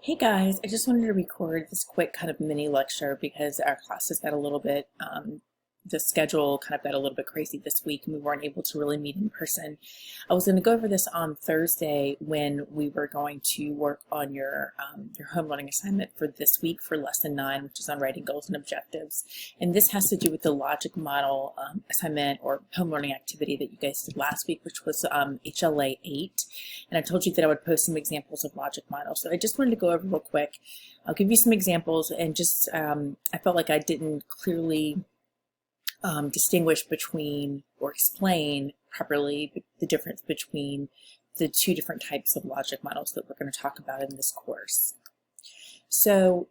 Hey guys, I just wanted to record this quick kind of mini lecture because our classes got a little bit, the schedule kind of got a little bit crazy this week and we weren't able to really meet in person. I was going to go over this on Thursday when we were going to work on your home learning assignment for this week for Lesson 9, which is on writing goals and objectives. And this has to do with the logic model assignment or home learning activity that you guys did last week, which was HLA 8. And I told you that I would post some examples of logic models. So I just wanted to go over real quick. I'll give you some examples and just, I felt like I didn't clearly distinguish between or explain properly the difference between the two different types of logic models that we're going to talk about in this course. So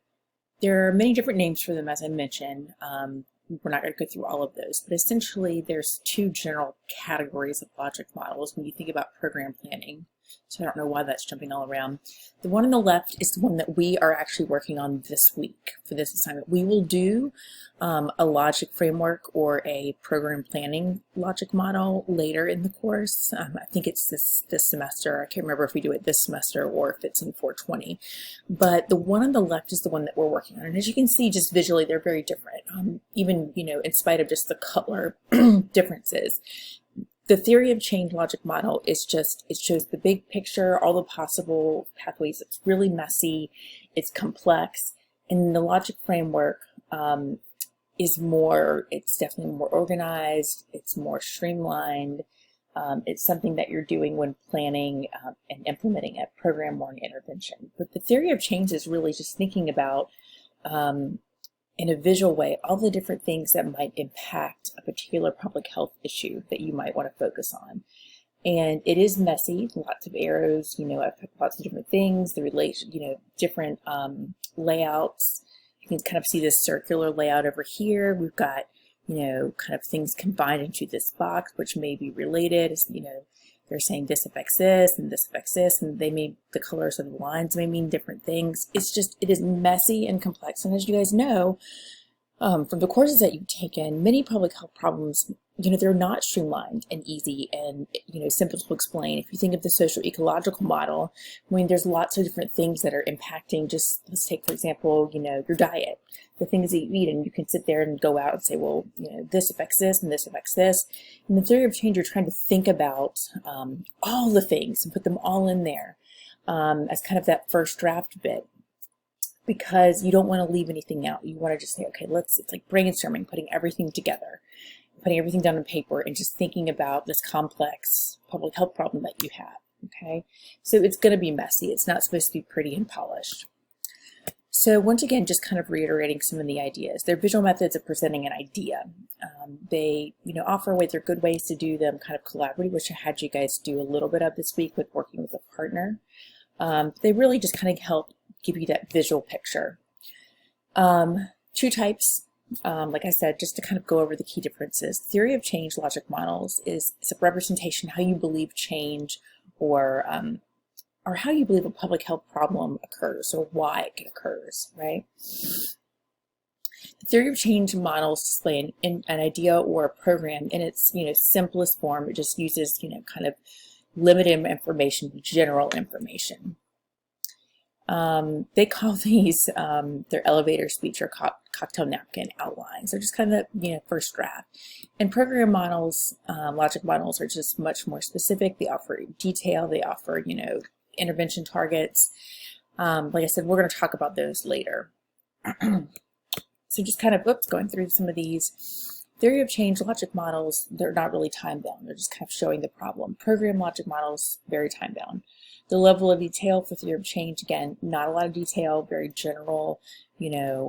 there are many different names for them, as I mentioned. We're not going to go through all of those, but essentially there's two general categories of logic models when you think about program planning. So I don't know why that's jumping all around. The one on the left is the one that we are actually working on this week for this assignment. We will do a logic framework or a program planning logic model later in the course. I think it's this semester. I can't remember if we do it this semester or if it's in 420. But the one on the left is the one that we're working on. And as you can see, just visually, they're very different. Even, in spite of just the color differences. The theory of change logic model is just, it shows the big picture, all the possible pathways. It's really messy, it's complex, and the logic framework it's definitely more organized, it's more streamlined. It's something that you're doing when planning and implementing a program or an intervention. But the theory of change is really just thinking about in a visual way, all the different things that might impact a particular public health issue that you might want to focus on. And it is messy, lots of arrows, lots of different things, the relation, different layouts. You can kind of see this circular layout over here. We've got, kind of things combined into this box, which may be related, they're saying this affects this and this affects this, and the colors of the lines may mean different things. It is messy and complex. And as you guys know, from the courses that you've taken, many public health problems, they're not streamlined and easy and, simple to explain. If you think of the social ecological model, there's lots of different things that are impacting let's take, for example, your diet, the things that you eat, and you can sit there and go out and say, well, this affects this and this affects this. In the theory of change, you're trying to think about all the things and put them all in there as kind of that first draft bit, because you don't want to leave anything out. You want to just say, okay, it's like brainstorming, putting everything together, putting everything down on paper and just thinking about this complex public health problem that you have, okay? So it's going to be messy. It's not supposed to be pretty and polished. So once again, just kind of reiterating some of the ideas. They're visual methods of presenting an idea. They, offer ways, they're good ways to do them kind of collaborative, which I had you guys do a little bit of this week with working with a partner. They really just kind of help give you that visual picture. Two types, like I said, just to kind of go over the key differences. Theory of change logic models is a representation how you believe change or how you believe a public health problem occurs or why it occurs, right? The theory of change models display an idea or a program in its simplest form. It just uses kind of limited information, general information. They call these their elevator speech or cocktail napkin outlines. They're just kind of first draft. And program models, logic models, are just much more specific. They offer detail. They offer intervention targets. Like I said, we're going to talk about those later. So just kind of going through some of these. Theory of change logic models, they're not really time-bound. They're just kind of showing the problem. Program logic models, very time-bound. The level of detail for theory of change, again, not a lot of detail, very general. Your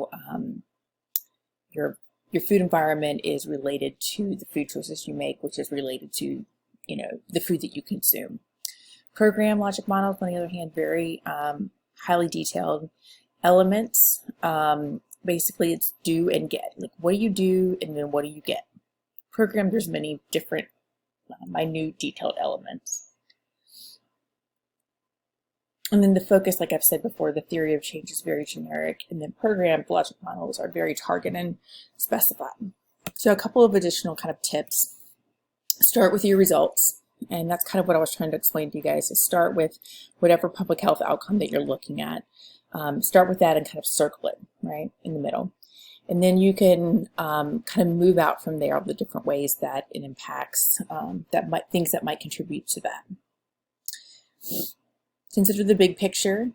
food environment is related to the food choices you make, which is related to, the food that you consume. Program logic models, on the other hand, very highly detailed elements. Basically, it's do and get. Like, what do you do, and then what do you get? Program, there's many different minute detailed elements. And then the focus, like I've said before, the theory of change is very generic, and then program logic models are very targeted and specified. So a couple of additional kind of tips. Start with your results. And that's kind of what I was trying to explain to you guys, is start with whatever public health outcome that you're looking at. Start with that and kind of circle it right in the middle. And then you can kind of move out from there, all the different ways that it impacts things that might contribute to that. Consider the big picture.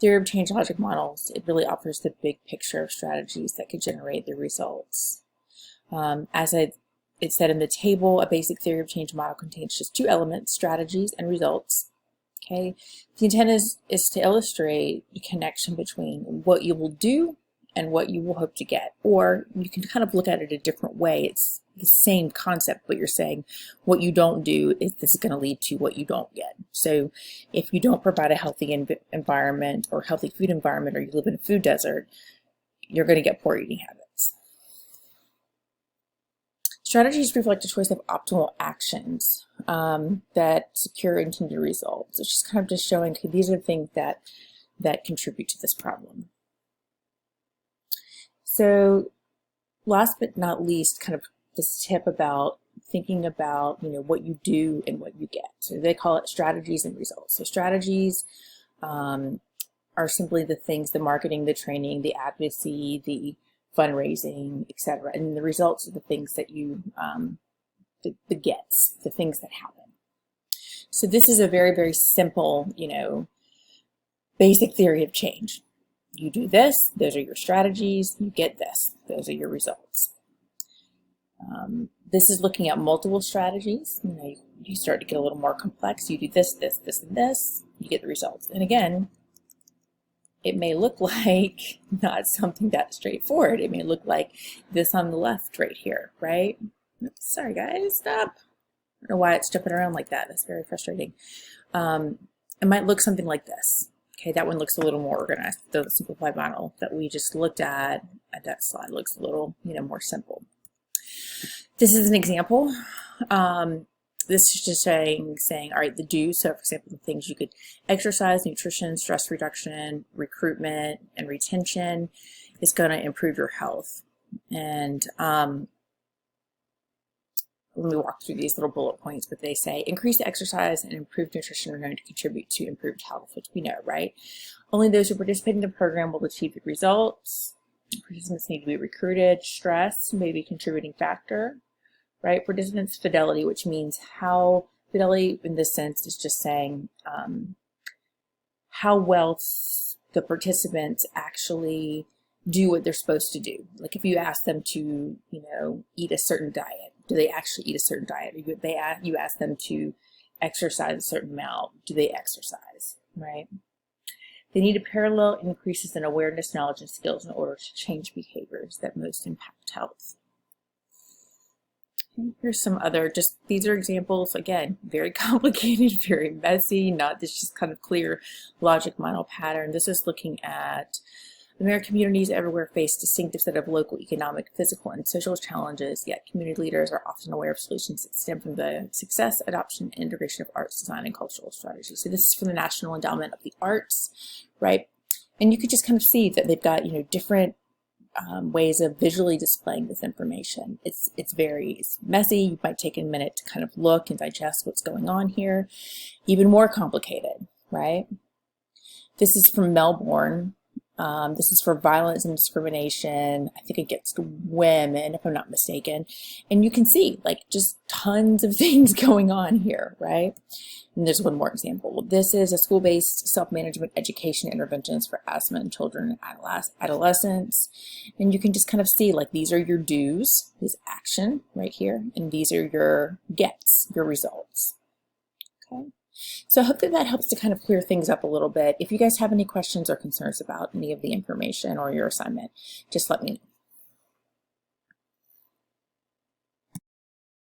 Theory of change logic models, it really offers the big picture of strategies that could generate the results. As it said in the table, a basic theory of change model contains just two elements, strategies and results. Okay, the intent is to illustrate the connection between what you will do and what you will hope to get. Or you can kind of look at it a different way. It's the same concept, but you're saying what you don't do is this is going to lead to what you don't get. So if you don't provide a healthy environment or healthy food environment, or you live in a food desert, you're going to get poor eating habits. Strategies reflect a choice of optimal actions that secure intended results. It's just kind of just showing, okay, these are the things that contribute to this problem. So last but not least, kind of this tip about thinking about, what you do and what you get. So they call it strategies and results. So strategies are simply the things, the marketing, the training, the advocacy, the fundraising, etc. And the results are the things that you, the gets, the things that happen. So this is a very, very simple, basic theory of change. You do this, those are your strategies, you get this, those are your results. This is looking at multiple strategies. You start to get a little more complex. You do this, this, this, and this, you get the results. And again, it may look like not something that straightforward. It may look like this on the left right here, right? Oops, sorry guys, stop. I don't know why it's jumping around like that. That's very frustrating. It might look something like this. Okay, that one looks a little more organized. The simplified model that we just looked at that slide looks a little, more simple. This is an example. This is just saying, all right, the do's. So for example, the things you could: exercise, nutrition, stress reduction, recruitment, and retention is going to improve your health. And let me walk through these little bullet points, but they say increased exercise and improved nutrition are going to contribute to improved health, which we know, right? Only those who participate in the program will achieve the results. Participants need to be recruited. Stress may be a contributing factor, right? Participants' fidelity, which means how, fidelity in this sense is just saying how well the participants actually do what they're supposed to do. Like if you ask them to, eat a certain diet, do they actually eat a certain diet? Or you ask them to exercise a certain amount, do they exercise, right? They need a parallel increases in awareness, knowledge, and skills in order to change behaviors that most impact health. Okay, here's some other, these are examples, again, very complicated, very messy, not this just kind of clear logic model pattern. This is looking at American communities everywhere face distinctive set of local economic, physical, and social challenges, yet community leaders are often aware of solutions that stem from the success, adoption, and integration of arts, design, and cultural strategies. So this is from the National Endowment of the Arts, right? And you could just kind of see that they've got, different ways of visually displaying this information. It's messy. You might take a minute to kind of look and digest what's going on here. Even more complicated, right? This is from Melbourne. This is for violence and discrimination, I think against women, if I'm not mistaken. And you can see just tons of things going on here, right? And there's one more example. This is a school-based self-management education interventions for asthma in children and adolescents. And you can just kind of see these are your do's, this action right here, and these are your gets, your results. Okay. So I hope that helps to kind of clear things up a little bit. If you guys have any questions or concerns about any of the information or your assignment, just let me know.